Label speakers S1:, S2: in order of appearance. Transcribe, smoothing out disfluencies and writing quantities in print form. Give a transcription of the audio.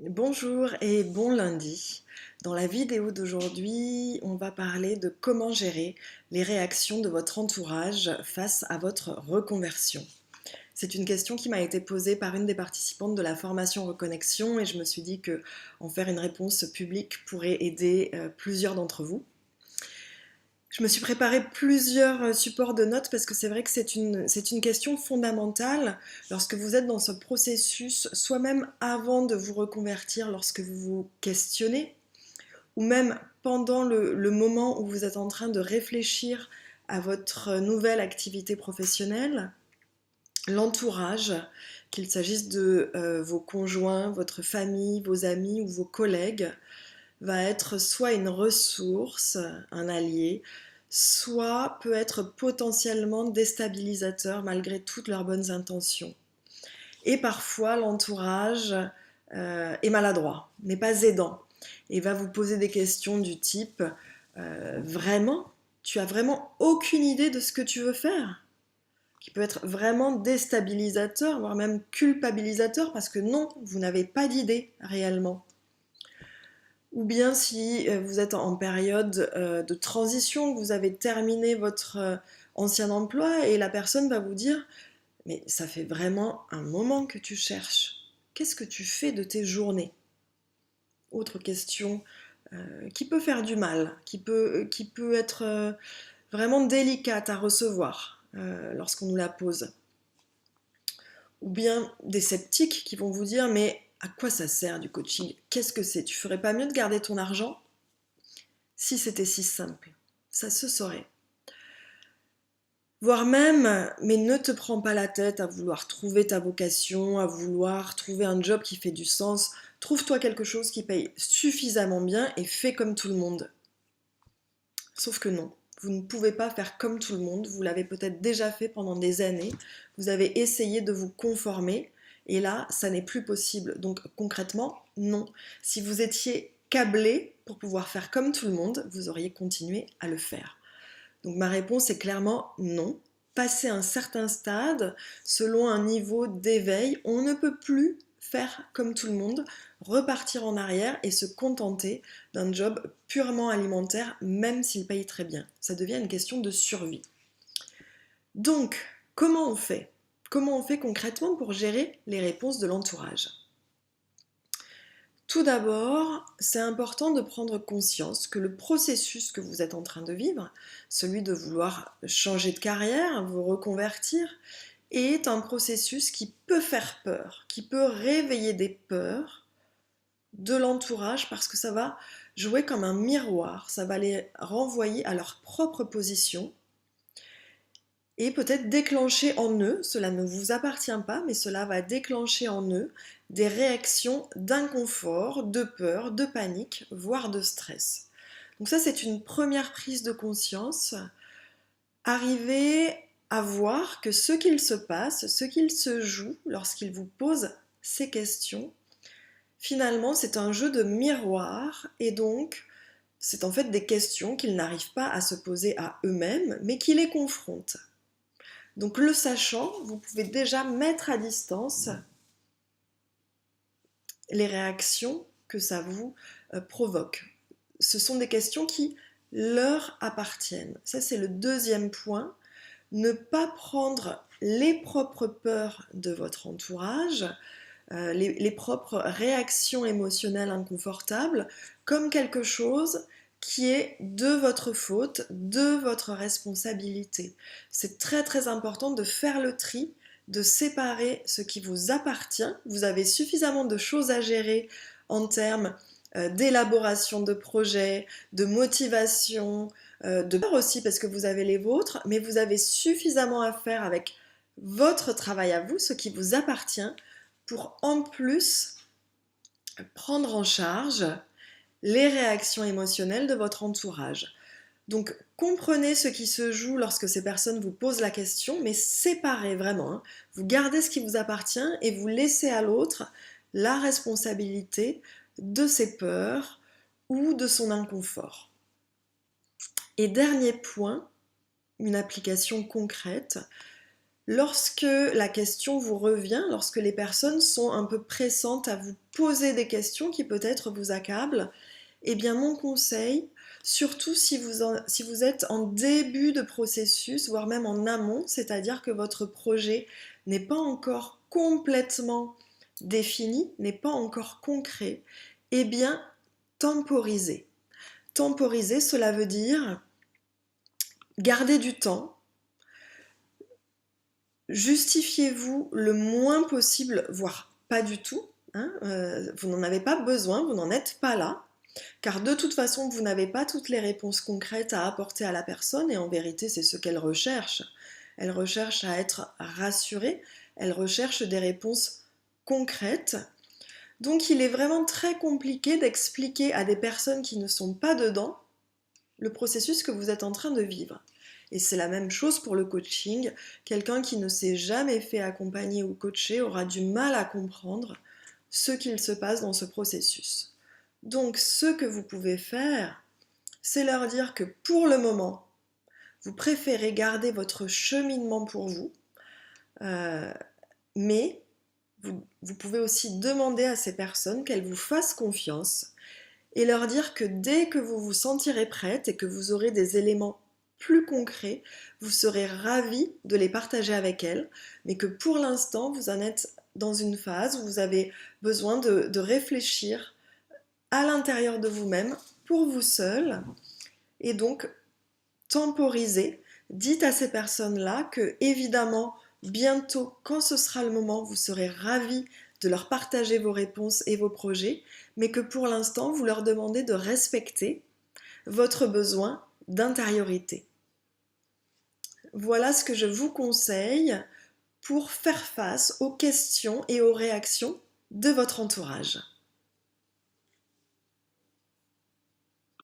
S1: Bonjour et bon lundi. Dans la vidéo d'aujourd'hui, on va parler de comment gérer les réactions de votre entourage face à votre reconversion. C'est une question qui m'a été posée par une des participantes de la formation Reconnexion et je me suis dit que en faire une réponse publique pourrait aider plusieurs d'entre vous. Je me suis préparé plusieurs supports de notes parce que c'est vrai que c'est une question fondamentale lorsque vous êtes dans ce processus, soit même avant de vous reconvertir, lorsque vous vous questionnez, ou même pendant le moment où vous êtes en train de réfléchir à votre nouvelle activité professionnelle. L'entourage, qu'il s'agisse de vos conjoints, votre famille, vos amis ou vos collègues, va être soit une ressource, un allié, soit peut être potentiellement déstabilisateur malgré toutes leurs bonnes intentions. Et parfois, l'entourage est maladroit, n'est pas aidant, et va vous poser des questions du type vraiment, tu as vraiment aucune idée de ce que tu veux faire, qui peut être vraiment déstabilisateur, voire même culpabilisateur, parce que non, vous n'avez pas d'idée réellement. Ou bien si vous êtes en période de transition, que vous avez terminé votre ancien emploi et la personne va vous dire mais ça fait vraiment un moment que tu cherches. Qu'est-ce que tu fais de tes journées? Autre question qui peut faire du mal, qui peut être vraiment délicate à recevoir lorsqu'on nous la pose. Ou bien des sceptiques qui vont vous dire mais à quoi ça sert du coaching? Qu'est-ce que c'est? Tu ferais pas mieux de garder ton argent? Si c'était si simple, ça se saurait. Voire même, mais ne te prends pas la tête à vouloir trouver ta vocation, à vouloir trouver un job qui fait du sens. Trouve-toi quelque chose qui paye suffisamment bien et fais comme tout le monde. Sauf que non, vous ne pouvez pas faire comme tout le monde. Vous l'avez peut-être déjà fait pendant des années. Vous avez essayé de vous conformer et là, ça n'est plus possible. Donc concrètement, non. Si vous étiez câblé pour pouvoir faire comme tout le monde, vous auriez continué à le faire. Donc ma réponse est clairement non. Passer un certain stade, selon un niveau d'éveil, on ne peut plus faire comme tout le monde, repartir en arrière et se contenter d'un job purement alimentaire, même s'il paye très bien. Ça devient une question de survie. Donc, comment on fait? Comment on fait concrètement pour gérer les réponses de l'entourage? Tout d'abord, c'est important de prendre conscience que le processus que vous êtes en train de vivre, celui de vouloir changer de carrière, vous reconvertir, est un processus qui peut faire peur, qui peut réveiller des peurs de l'entourage parce que ça va jouer comme un miroir, ça va les renvoyer à leur propre position et peut-être déclencher en eux, cela ne vous appartient pas, mais cela va déclencher en eux des réactions d'inconfort, de peur, de panique, voire de stress. Donc ça, c'est une première prise de conscience. Arriver à voir que ce qu'il se passe, ce qu'il se joue lorsqu'il vous pose ces questions, finalement, c'est un jeu de miroir et donc c'est en fait des questions qu'ils n'arrivent pas à se poser à eux-mêmes, mais qui les confrontent. Donc le sachant, vous pouvez déjà mettre à distance les réactions que ça vous provoque. Ce sont des questions qui leur appartiennent. Ça, c'est le deuxième point. Ne pas prendre les propres peurs de votre entourage, les propres réactions émotionnelles inconfortables, comme quelque chose qui est de votre faute, de votre responsabilité. C'est très très important de faire le tri, de séparer ce qui vous appartient. Vous avez suffisamment de choses à gérer en termes d'élaboration de projets, de motivation, de peur aussi parce que vous avez les vôtres, mais vous avez suffisamment à faire avec votre travail à vous, ce qui vous appartient, pour en plus prendre en charge les réactions émotionnelles de votre entourage. Donc comprenez ce qui se joue lorsque ces personnes vous posent la question, mais séparez vraiment. Hein. Vous gardez ce qui vous appartient et vous laissez à l'autre la responsabilité de ses peurs ou de son inconfort. Et dernier point, une application concrète, lorsque la question vous revient, lorsque les personnes sont un peu pressantes à vous poser des questions qui peut-être vous accablent, eh bien mon conseil, surtout si vous êtes en début de processus, voire même en amont, c'est-à-dire que votre projet n'est pas encore complètement défini, n'est pas encore concret, eh bien temporisez. Temporiser, cela veut dire garder du temps, justifiez-vous le moins possible, voire pas du tout, hein, vous n'en avez pas besoin, vous n'en êtes pas là, car de toute façon, vous n'avez pas toutes les réponses concrètes à apporter à la personne, et en vérité, c'est ce qu'elle recherche. Elle recherche à être rassurée, elle recherche des réponses concrètes. Donc il est vraiment très compliqué d'expliquer à des personnes qui ne sont pas dedans le processus que vous êtes en train de vivre. Et c'est la même chose pour le coaching. Quelqu'un qui ne s'est jamais fait accompagner ou coacher aura du mal à comprendre ce qu'il se passe dans ce processus. Donc ce que vous pouvez faire, c'est leur dire que pour le moment, vous préférez garder votre cheminement pour vous, mais vous pouvez aussi demander à ces personnes qu'elles vous fassent confiance et leur dire que dès que vous vous sentirez prête et que vous aurez des éléments plus concrets, vous serez ravis de les partager avec elles, mais que pour l'instant, vous en êtes dans une phase où vous avez besoin de réfléchir à l'intérieur de vous-même, pour vous seul, et donc temporiser. Dites à ces personnes-là que, évidemment, bientôt, quand ce sera le moment, vous serez ravis de leur partager vos réponses et vos projets, mais que pour l'instant, vous leur demandez de respecter votre besoin d'intériorité. Voilà ce que je vous conseille pour faire face aux questions et aux réactions de votre entourage.